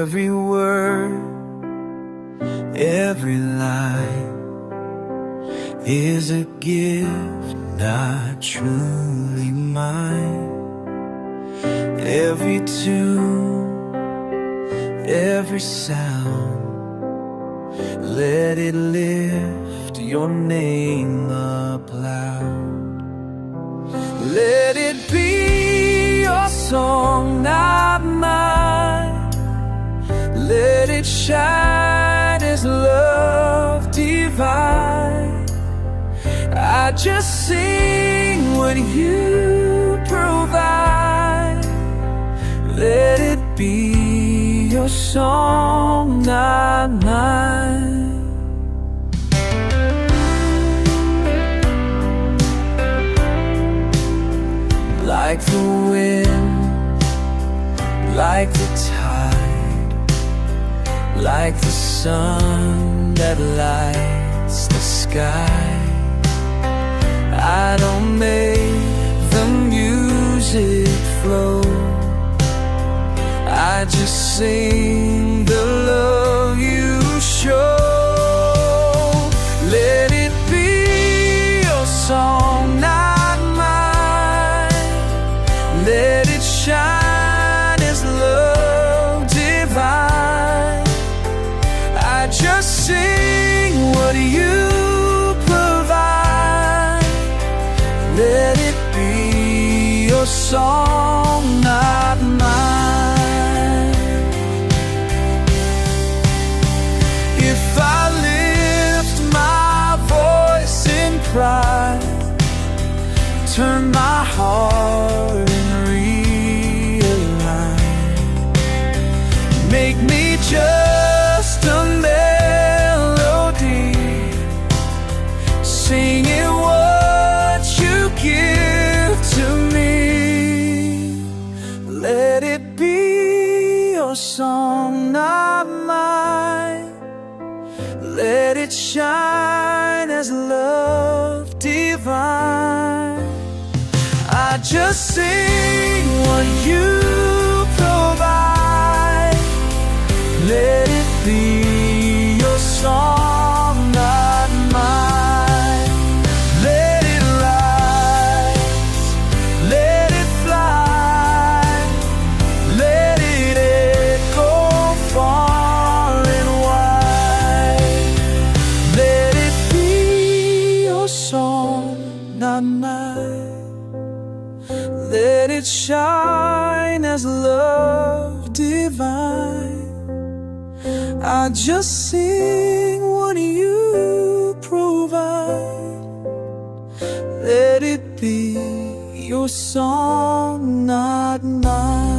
Every word, every line is a gift not truly mine. Every tune, every sound, let it lift your name up loud. Let it be your song, not mine. Let it shine as love divine. I just sing what you provide. Let it be your song, not mine. Like the wind, like the tide, like the sun that lights the sky. I don't make the music flow, I just sing the love you show. Let it be your song, not mine. Let it shine as love divine. I just sing what you provide. Let it be your song, not mine. If I lift my voice in pride, turn my heart and realign, make me just a melody, singing what you give to me. Let it be your song, not mine. Let it shine as love divine. I just sing what you provide. Let it be your song, not mine. Let it rise, let it fly, let it echo far and wide. Let it be your song, not mine. Let it shine as love divine. I just sing what you provide. Let it be your song, not mine.